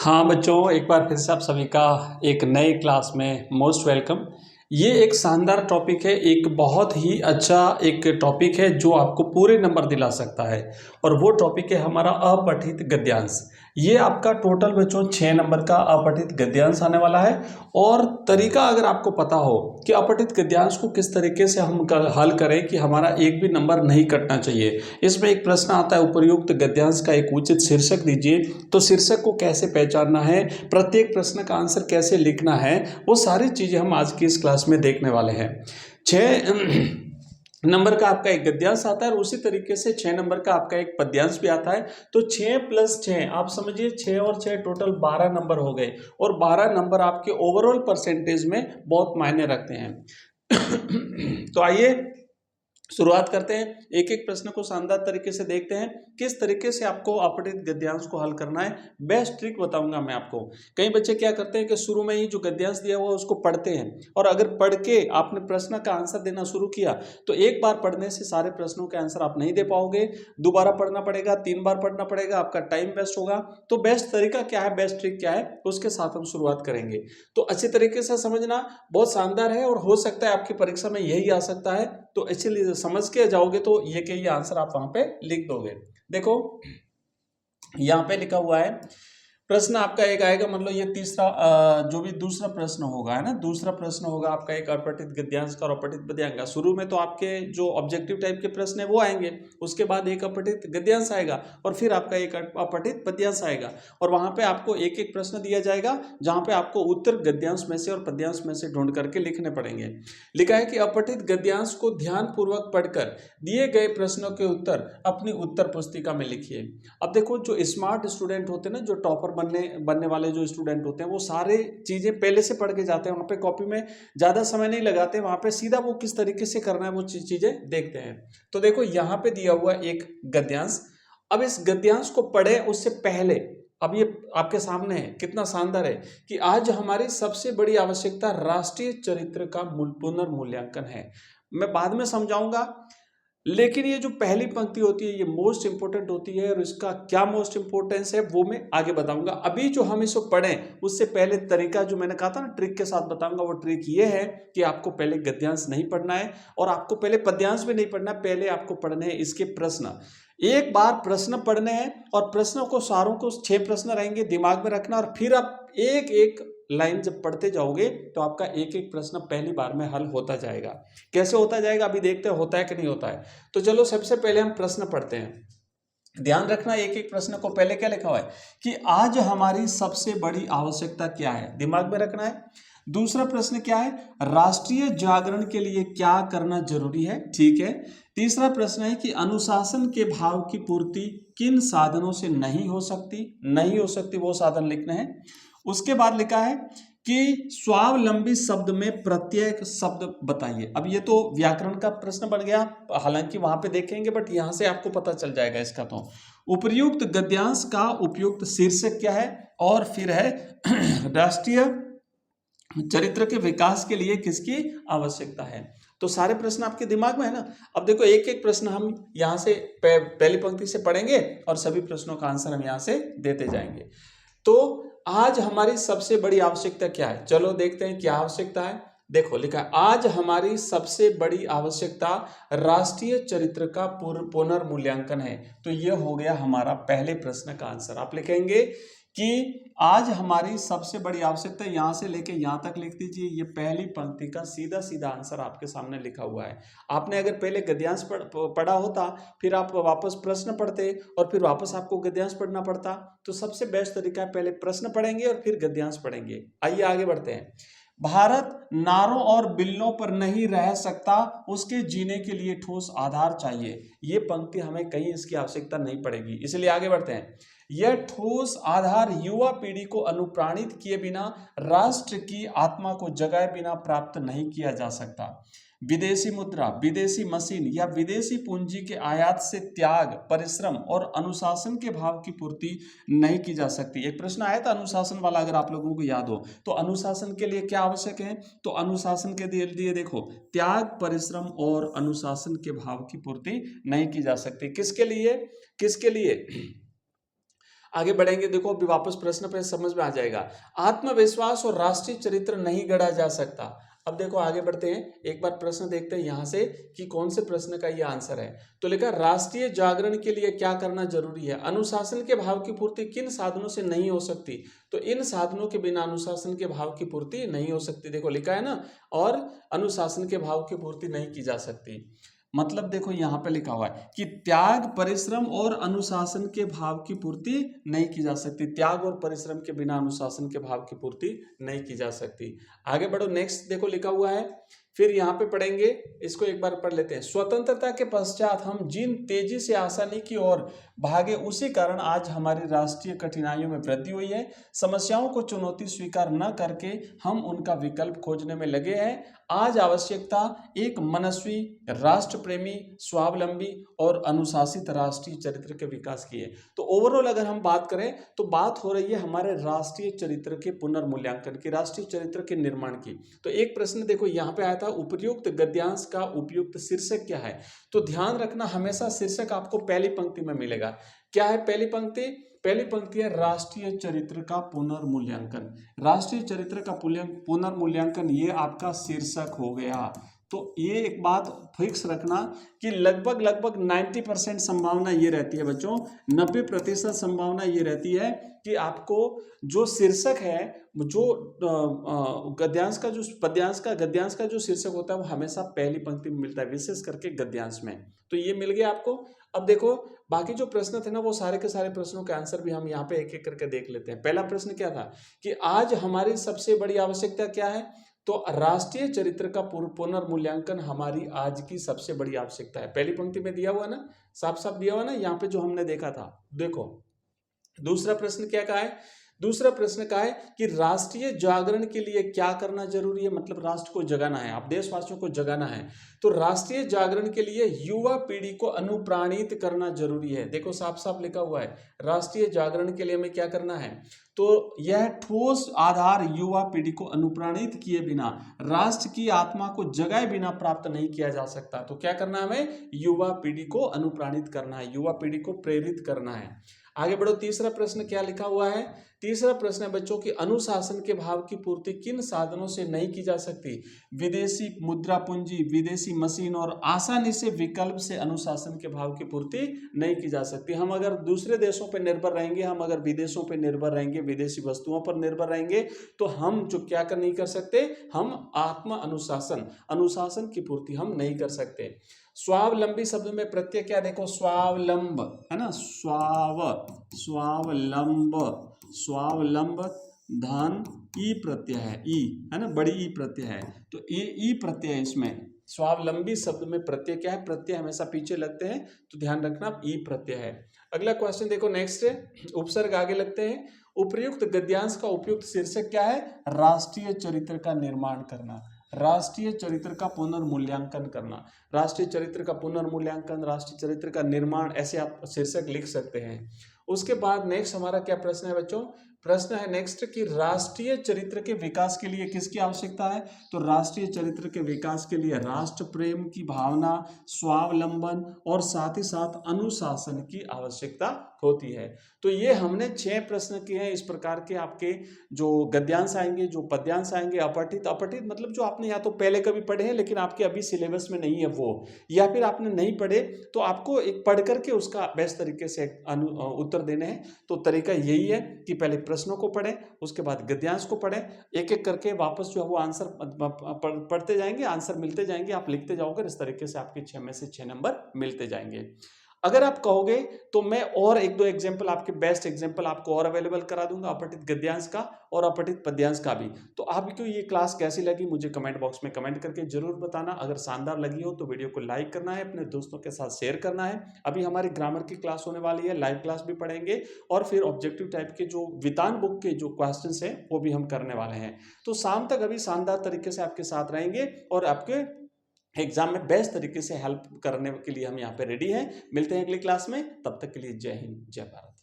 हाँ बच्चों, एक बार फिर से आप सभी का एक नए क्लास में मोस्ट वेलकम। ये एक शानदार टॉपिक है, एक बहुत ही अच्छा एक टॉपिक है जो आपको पूरे नंबर दिला सकता है। और वो टॉपिक है हमारा अपठित गद्यांश। ये आपका टोटल बच्चों 6 नंबर का अपठित गद्यांश आने वाला है। और तरीका अगर आपको पता हो कि अपठित गद्यांश को किस तरीके से हम हल करें कि हमारा एक भी नंबर नहीं कटना चाहिए। इसमें एक प्रश्न आता है, उपर्युक्त गद्यांश का एक उचित शीर्षक दीजिए। तो शीर्षक को कैसे पहचानना है, प्रत्येक प्रश्न का आंसर कैसे लिखना है, वो सारी चीजें हम आज की इस क्लास में देखने वाले हैं। 6 नंबर का आपका एक गद्यांश आता है और उसी तरीके से 6 नंबर का आपका एक पद्यांश भी आता है। तो 6 + 6 आप समझिए, 6 और 6 टोटल 12 नंबर हो गए। और 12 नंबर आपके ओवरऑल परसेंटेज में बहुत मायने रखते हैं। तो आइए शुरुआत करते हैं, एक एक प्रश्न को शानदार तरीके से देखते हैं किस तरीके से आपको अपठित गद्यांश को हल करना है। बेस्ट ट्रिक बताऊंगा मैं आपको। कई बच्चे क्या करते हैं कि शुरू में ही जो गद्यांश दिया हुआ उसको पढ़ते हैं, और अगर पढ़ के आपने प्रश्न का आंसर देना शुरू किया तो एक बार पढ़ने से सारे प्रश्नों के आंसर आप नहीं दे पाओगे। दोबारा पढ़ना पड़ेगा, 3 बार पढ़ना पड़ेगा, आपका टाइम वेस्ट होगा। तो बेस्ट तरीका क्या है, बेस्ट ट्रिक क्या है, उसके साथ हम शुरुआत करेंगे। तो अच्छी तरीके से समझना, बहुत शानदार है और हो सकता है आपकी परीक्षा में यही आ सकता है। तो इसलिए समझ के जाओगे तो ये के ये आंसर आप वहां पे लिख दोगे। देखो यहां पे लिखा हुआ है, प्रश्न आपका एक आएगा, मतलब ये तीसरा जो भी दूसरा प्रश्न होगा है ना, दूसरा प्रश्न होगा आपका एक अपठित गद्यांश का और अपठित पद्यांश का। शुरू में तो आपके जो ऑब्जेक्टिव टाइप के प्रश्न है वो आएंगे, उसके बाद एक अपठित गद्यांश आएगा और फिर आपका एक अपठित पद्यांश आएगा। और वहां पे आपको एक एक प्रश्न दिया जाएगा जहां पे आपको उत्तर गद्यांश में से और पद्यांश में से ढूंढ करके लिखने पड़ेंगे। लिखा है कि अपठित गद्यांश को ध्यानपूर्वक पढ़कर दिए गए प्रश्नों के उत्तर अपनी उत्तर पुस्तिका में लिखिए। अब देखो, जो स्मार्ट स्टूडेंट होते हैं ना, जो टॉपर बनने वाले जो स्टूडेंट होते हैं, वो सारे चीजें पहले से पढ़ के जाते हैं, वहां पे कॉपी में ज्यादा समय नहीं लगाते, वहां पे सीधा वो किस तरीके से करना है वो चीजें देखते हैं। तो देखो यहाँ पे दिया हुआ एक गद्यांश। अब इस गद्यांश को पढ़े उससे पहले, अब ये आपके सामने है, कितना शानदार है कि आज हमारी सबसे बड़ी आवश्यकता राष्ट्रीय चरित्र का पुनर्मूल्यांकन है। मैं बाद में समझाऊंगा, लेकिन ये जो पहली पंक्ति होती है ये मोस्ट इंपोर्टेंट होती है, और इसका क्या मोस्ट इंपोर्टेंस है वो मैं आगे बताऊंगा। अभी जो हम इसको पढ़ें उससे पहले तरीका जो मैंने कहा था ना, ट्रिक के साथ बताऊंगा। वो ट्रिक ये है कि आपको पहले गद्यांश नहीं पढ़ना है और आपको पहले पद्यांश भी नहीं पढ़ना है, पहले आपको पढ़ने हैं इसके प्रश्न। एक बार प्रश्न पढ़ने हैं और प्रश्नों को सारों को 6 प्रश्न रहेंगे, दिमाग में रखना, और फिर आप एक एक लाइन जब पढ़ते जाओगे तो आपका एक एक प्रश्न पहली बार में हल होता जाएगा। कैसे होता जाएगा अभी देखते हैं, होता है कि नहीं होता है। तो चलो सबसे पहले हम प्रश्न पढ़ते हैं। ध्यान रखना, एक एक प्रश्न को पहले क्या लिखा हुआ है कि आज हमारी सबसे बड़ी आवश्यकता क्या है, दिमाग में रखना है। दूसरा प्रश्न क्या है, राष्ट्रीय जागरण के लिए क्या करना जरूरी है, ठीक है। तीसरा प्रश्न है कि अनुशासन के भाव की पूर्ति किन साधनों से नहीं हो सकती, वो साधन लिखने हैं। उसके बाद लिखा है कि स्वावलंबी शब्द में प्रत्येक शब्द बताइए। अब ये तो व्याकरण का प्रश्न बन गया, हालांकि वहां पे देखेंगे बट यहां से आपको पता चल जाएगा इसका। तो उपर्युक्त गद्यांश का उपयुक्त शीर्षक क्या है, और फिर है राष्ट्रीय चरित्र के विकास के लिए किसकी आवश्यकता है। तो सारे प्रश्न आपके दिमाग में है ना। अब देखो एक एक प्रश्न हम यहां से पहली पंक्ति से पढ़ेंगे और सभी प्रश्नों का आंसर हम यहां से देते जाएंगे। तो आज हमारी सबसे बड़ी आवश्यकता क्या है, चलो देखते हैं क्या आवश्यकता है। देखो लिखा है, आज हमारी सबसे बड़ी आवश्यकता राष्ट्रीय चरित्र का पुनर्मूल्यांकन है। तो यह हो गया हमारा पहले प्रश्न का आंसर। आप लिखेंगे कि आज हमारी सबसे बड़ी आवश्यकता, यहां से लेके यहां तक लिख दीजिए। ये पहली पंक्ति का सीधा सीधा आंसर आपके सामने लिखा हुआ है। आपने अगर पहले गद्यांश पढ़ा होता, फिर आप वापस प्रश्न पढ़ते और फिर वापस आपको गद्यांश पढ़ना पड़ता। तो सबसे बेस्ट तरीका है, पहले प्रश्न पढ़ेंगे और फिर गद्यांश पढ़ेंगे। आइए आगे बढ़ते हैं। भारत नारों और बिल्लों पर नहीं रह सकता, उसके जीने के लिए ठोस आधार चाहिए। ये पंक्ति हमें कहीं इसकी आवश्यकता नहीं पड़ेगी, इसलिए आगे बढ़ते हैं। यह ठोस आधार युवा पीढ़ी को अनुप्राणित किए बिना, राष्ट्र की आत्मा को जगाए बिना प्राप्त नहीं किया जा सकता। विदेशी मुद्रा, विदेशी मशीन या विदेशी पूंजी के आयात से त्याग, परिश्रम और अनुशासन के भाव की पूर्ति नहीं की जा सकती। एक प्रश्न आया था अनुशासन वाला, अगर आप लोगों को याद हो तो अनुशासन के लिए क्या आवश्यक है। तो अनुशासन के लिए देखो, त्याग, परिश्रम और अनुशासन के भाव की पूर्ति नहीं की जा सकती। किसके लिए, किसके लिए, आगे बढ़ेंगे, देखो अभी वापस प्रश्न पे समझ में आ जाएगा। आत्मविश्वास और राष्ट्रीय चरित्र नहीं गढ़ा जा सकता। अब देखो आगे बढ़ते हैं, एक बार प्रश्न देखते हैं यहां से कि कौन से प्रश्न का ये आंसर है। तो लिखा राष्ट्रीय जागरण के लिए क्या करना जरूरी है। अनुशासन के भाव की पूर्ति किन साधनों से नहीं हो सकती। तो इन साधनों के बिना अनुशासन के भाव की पूर्ति नहीं हो सकती। देखो लिखा है ना, और अनुशासन के भाव की पूर्ति नहीं की जा सकती। मतलब देखो यहाँ पे लिखा हुआ है कि त्याग, परिश्रम और अनुशासन के भाव की पूर्ति नहीं की जा सकती। त्याग और परिश्रम के बिना अनुशासन के भाव की पूर्ति नहीं की जा सकती। आगे बढ़ो, नेक्स्ट देखो लिखा हुआ है, फिर यहाँ पे पढ़ेंगे, इसको एक बार पढ़ लेते हैं। स्वतंत्रता के पश्चात हम जिन तेजी से आसानी की ओर भागे, उसी कारण आज हमारी राष्ट्रीय कठिनाइयों में वृद्धि हुई है। समस्याओं को चुनौती स्वीकार न करके हम उनका विकल्प खोजने में लगे हैं। आज आवश्यकता एक मनस्वी, राष्ट्र प्रेमी, स्वावलंबी और अनुशासित राष्ट्रीय चरित्र के विकास की है। तो ओवरऑल अगर हम बात करें तो बात हो रही है हमारे राष्ट्रीय चरित्र के पुनर्मूल्यांकन की, राष्ट्रीय चरित्र के निर्माण की। तो एक प्रश्न देखो यहाँ पे आया था, उपयुक्त गद्यांश का उपयुक्त शीर्षक क्या है। तो ध्यान रखना, हमेशा शीर्षक आपको पहली पंक्ति में मिलेगा। क्या है पहली पंक्ति? पहली पंक्ति है राष्ट्रीय चरित्र का पुनर्मूल्यांकन। राष्ट्रीय चरित्र का पुनर्मूल्यांकन ये आपका शीर्षक हो गया। तो ये एक बात फिक्स रखना कि लगभग 90% संभावना ये रहती है बच्चों, 90% संभावना ये रहती है कि आपको जो शीर्षक है, जो गद्यांश का, जो गद्यांश का जो शीर्षक होता है वो हमेशा पहली पंक्ति में मिलता है, विशेष करके गद्यांश में। तो ये मिल गया आपको। अब देखो बाकी जो प्रश्न थे ना, वो सारे के सारे प्रश्नों के आंसर भी हम यहाँ पे एक एक करके देख लेते हैं। पहला प्रश्न क्या था कि आज हमारी सबसे बड़ी आवश्यकता क्या है। तो राष्ट्रीय चरित्र का पुनर्मूल्यांकन हमारी आज की सबसे बड़ी आवश्यकता है। पहली पंक्ति में दिया हुआ ना, साफ साफ दिया हुआ ना यहाँ पे जो हमने देखा था। देखो दूसरा प्रश्न क्या कहा है, दूसरा प्रश्न का है कि राष्ट्रीय जागरण के लिए क्या करना जरूरी है। मतलब राष्ट्र को जगाना है, आप देशवासियों को जगाना है। तो राष्ट्रीय जागरण के लिए युवा पीढ़ी को अनुप्राणित करना जरूरी है। देखो साफ साफ लिखा हुआ है, राष्ट्रीय जागरण के लिए हमें क्या करना है। तो यह ठोस आधार युवा पीढ़ी को अनुप्राणित किए बिना, राष्ट्र की आत्मा को जगाए बिना प्राप्त नहीं किया जा सकता। तो क्या करना है हमें, युवा पीढ़ी को अनुप्राणित करना है, युवा पीढ़ी को प्रेरित करना है। आगे बढ़ो, तीसरा प्रश्न क्या लिखा हुआ है। तीसरा प्रश्न है बच्चों की अनुशासन के भाव की पूर्ति किन साधनों से नहीं की जा सकती। विदेशी मुद्रा पूंजी, विदेशी मशीन और आसानी से विकल्प से अनुशासन के भाव की पूर्ति नहीं की जा सकती। हम अगर दूसरे देशों पर निर्भर रहेंगे, हम अगर विदेशों पर निर्भर रहेंगे, विदेशी वस्तुओं पर निर्भर रहेंगे, तो हम जो क्या कर नहीं कर सकते, हम आत्म अनुशासन की पूर्ति हम नहीं कर सकते। स्वावलंबी शब्द में प्रत्यय क्या, देखो स्वावलंब है ना, स्वावलंब धन ई प्रत्यय है, ई है ना, बड़ी ई प्रत्यय है। तो ये ई प्रत्यय है इसमें। स्वावलंबी शब्द में प्रत्यय क्या है, प्रत्यय हमेशा पीछे लगते हैं, तो ध्यान रखना ई प्रत्यय है। अगला क्वेश्चन देखो, नेक्स्ट है उपसर्ग आगे लगते हैं। उपर्युक्त गद्यांश का उपयुक्त शीर्षक क्या है, राष्ट्रीय चरित्र का निर्माण करना, राष्ट्रीय चरित्र का पुनर्मूल्यांकन करना, राष्ट्रीय चरित्र का पुनर्मूल्यांकन, राष्ट्रीय चरित्र का निर्माण, ऐसे आप शीर्षक लिख सकते हैं। उसके बाद नेक्स्ट हमारा क्या प्रश्न है बच्चों, प्रश्न है नेक्स्ट कि राष्ट्रीय चरित्र के विकास के लिए किसकी आवश्यकता है। तो राष्ट्रीय चरित्र के विकास के लिए राष्ट्र प्रेम की भावना, स्वावलंबन और साथ ही साथ अनुशासन की आवश्यकता होती है। तो ये हमने 6 प्रश्न किए हैं। इस प्रकार के आपके जो गद्यांश आएंगे, जो पद्यांश आएंगे, अपठित मतलब जो आपने या तो पहले कभी पढ़े हैं लेकिन आपके अभी सिलेबस में नहीं है वो, या फिर आपने नहीं पढ़े, तो आपको एक पढ़ करके उसका बेस्ट तरीके से उत्तर देने हैं। तो तरीका यही है कि पहले प्रश्नों को पढ़ें, उसके बाद गद्यांश को पढ़ें, एक एक करके वापस जो है वो आंसर पढ़ते जाएंगे, आंसर मिलते जाएंगे, आप लिखते जाओगे, इस तरीके से आपके 6 में से 6 नंबर मिलते जाएंगे। अगर आप कहोगे तो मैं और 1-2 एग्जाम्पल, आपके बेस्ट एग्जाम्पल आपको और अवेलेबल करा दूंगा, अपठित गद्यांश का और अपठित पद्यांश का भी। तो आपको ये क्लास कैसी लगी मुझे कमेंट बॉक्स में कमेंट करके जरूर बताना। अगर शानदार लगी हो तो वीडियो को लाइक करना है, अपने दोस्तों के साथ शेयर करना है। अभी हमारी ग्रामर की क्लास होने वाली है, लाइव क्लास भी पढ़ेंगे, और फिर ऑब्जेक्टिव टाइप के जो वितान बुक के जो क्वेश्चंस हैं वो भी हम करने वाले हैं। तो शाम तक अभी शानदार तरीके से आपके साथ रहेंगे और आपके एग्जाम में बेस्ट तरीके से हेल्प करने के लिए हम यहाँ पे रेडी हैं। मिलते हैं अगली क्लास में, तब तक के लिए जय हिंद, जय भारत।